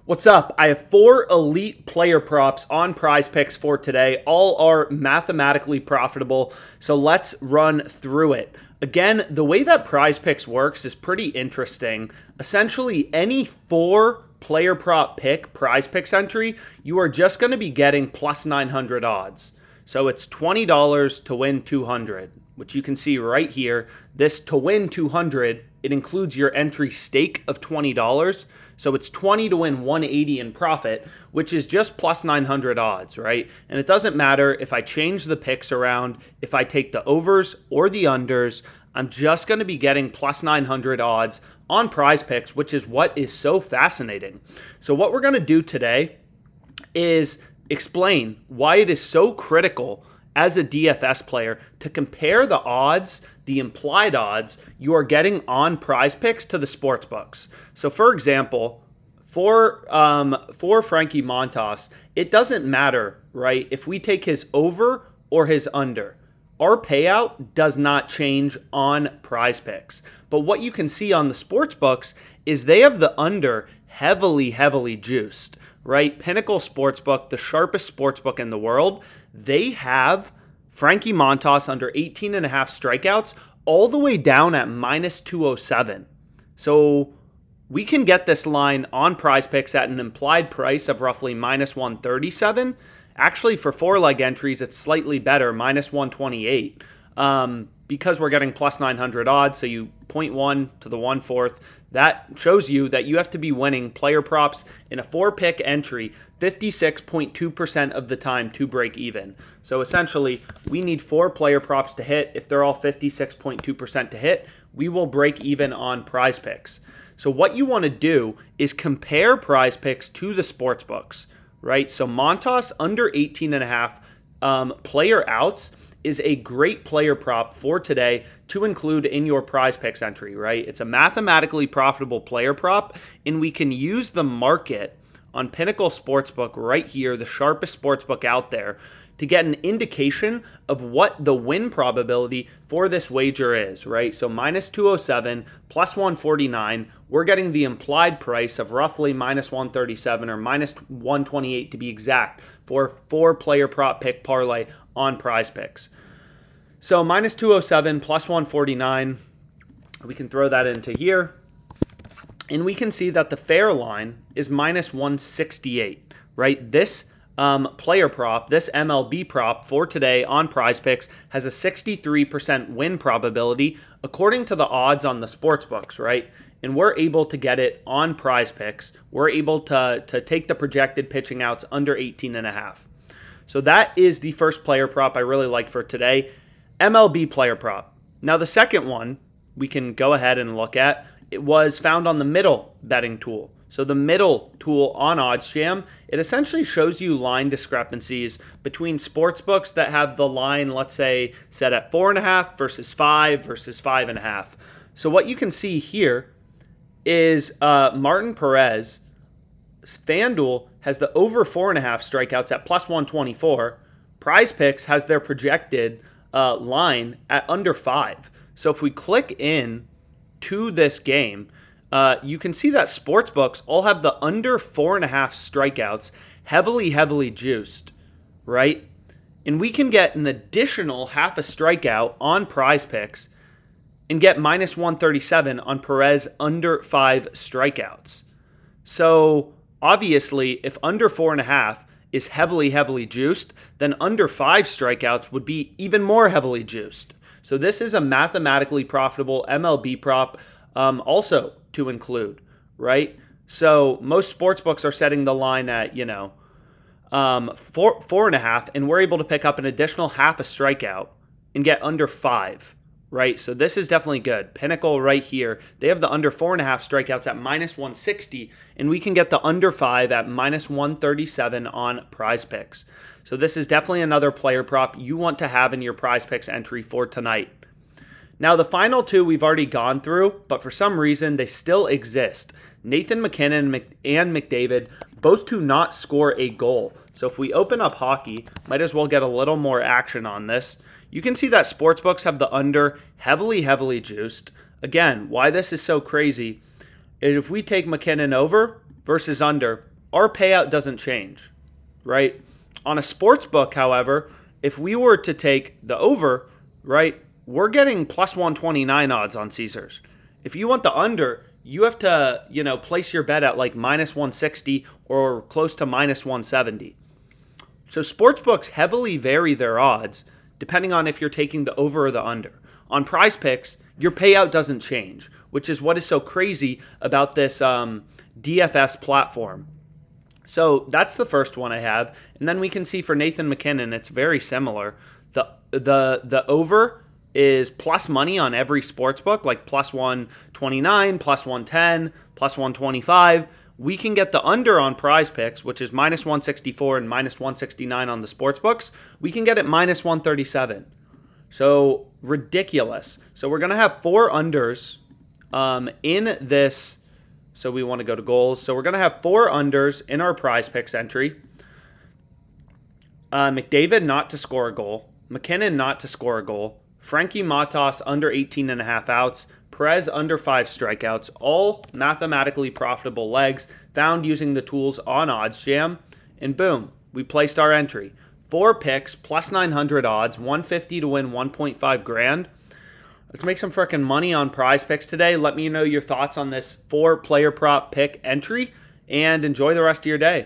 What's up? I have 4 elite player props on PrizePicks for today. All are mathematically profitable, so let's run through it. Again, the way that PrizePicks works is pretty interesting. Essentially, any 4 player prop pick PrizePicks entry, you are just going to be getting plus 900 odds. So it's $20 to win 200, which you can see right here. This to win 200, it includes your entry stake of $20. So it's 20 to win 180 in profit, which is just plus 900 odds, right? And it doesn't matter if I change the picks around, if I take the overs or the unders, I'm just going to be getting plus 900 odds on PrizePicks, which is what is so fascinating. So what we're going to do today is explain why it is so critical as a DFS player to compare the odds, the implied odds you are getting on PrizePicks to the sports books. So for example, for Frankie Montas, it doesn't matter, right, if we take his over or his under. Our payout does not change on PrizePicks. But what you can see on the sports books is they have the under heavily juiced, right? Pinnacle Sportsbook, the sharpest sportsbook in the world, they have Frankie Montas under 18.5 strikeouts all the way down at minus 207. So we can get this line on PrizePicks at an implied price of roughly minus 137. Actually, for 4-leg entries, it's slightly better, minus 128. Because we're getting plus 900 odds, so you 0.1 to the 1/4, that shows you that you have to be winning player props in a 4-pick entry 56.2% of the time to break even. So essentially, we need 4 player props to hit. If they're all 56.2% to hit, we will break even on PrizePicks. So what you want to do is compare PrizePicks to the sports books, right? So Montas under 18.5 player outs is a great player prop for today to include in your PrizePicks entry, right? It's a mathematically profitable player prop, and we can use the market on Pinnacle Sportsbook right here, the sharpest sportsbook out there, to get an indication of what the win probability for this wager is, right? So minus 207, plus 149, we're getting the implied price of roughly minus 137 or minus 128 to be exact for 4-player prop pick parlay on PrizePicks. So minus 207 plus 149, we can throw that into here. And we can see that the fair line is minus 168, right? This player prop, this MLB prop for today on PrizePicks has a 63% win probability according to the odds on the sports books, right? And we're able to get it on PrizePicks. We're able to take the projected pitching outs under 18.5. So that is the first player prop I really like for today. MLB player prop. Now the second one we can go ahead and look at, it was found on the middle betting tool. So the middle tool on OddsJam, it essentially shows you line discrepancies between sports books that have the line, let's say, set at 4.5 versus 5 versus 5.5. So what you can see here is Martin Perez, FanDuel has the over 4.5 strikeouts at plus 124. PrizePicks has their projected line at under 5. So if we click in to this game, you can see that sportsbooks all have the under 4.5 strikeouts heavily juiced, right? And we can get an additional half a strikeout on PrizePicks and get minus 137 on Perez under 5 strikeouts. So obviously, if under 4.5 is heavily juiced, then under 5 strikeouts would be even more heavily juiced. So this is a mathematically profitable MLB prop also to include, right? So most sports books are setting the line at, 4.5, and we're able to pick up an additional half a strikeout and get under 5. Right, so this is definitely good. Pinnacle right here, they have the under 4.5 strikeouts at minus 160, and we can get the under 5 at minus 137 on PrizePicks. So this is definitely another player prop you want to have in your PrizePicks entry for tonight. Now the final 2 we've already gone through, but for some reason they still exist. Nathan McKinnon and McDavid both do not score a goal. So if we open up hockey, might as well get a little more action on this. You can see that sportsbooks have the under heavily juiced. Again, why this is so crazy is if we take McKinnon over, versus under, our payout doesn't change, right? On a sports book, however, if we were to take the over, right, we're getting plus 129 odds on Caesars. If you want the under, you have to, place your bet at like minus 160 or close to minus 170. So sportsbooks heavily vary their odds depending on if you're taking the over or the under. On PrizePicks, your payout doesn't change, which is what is so crazy about this DFS platform. So that's the first one I have. And then we can see for Nathan MacKinnon, it's very similar. The over is plus money on every sportsbook, like plus 129, plus 110, plus 125. We can get the under on PrizePicks, which is minus 164 and minus 169 on the sportsbooks. We can get it minus 137. So ridiculous. So we're going to have 4 unders in this. So we want to go to goals. So we're going to have 4 unders in our PrizePicks entry. McDavid not to score a goal. McKinnon not to score a goal. Frankie Matas under 18.5 outs. Perez under 5 strikeouts. All mathematically profitable legs found using the tools on OddsJam. And boom, we placed our entry. 4 picks, plus 900 odds, 150 to win 1.5 grand. Let's make some freaking money on PrizePicks today. Let me know your thoughts on this 4 player prop pick entry and enjoy the rest of your day.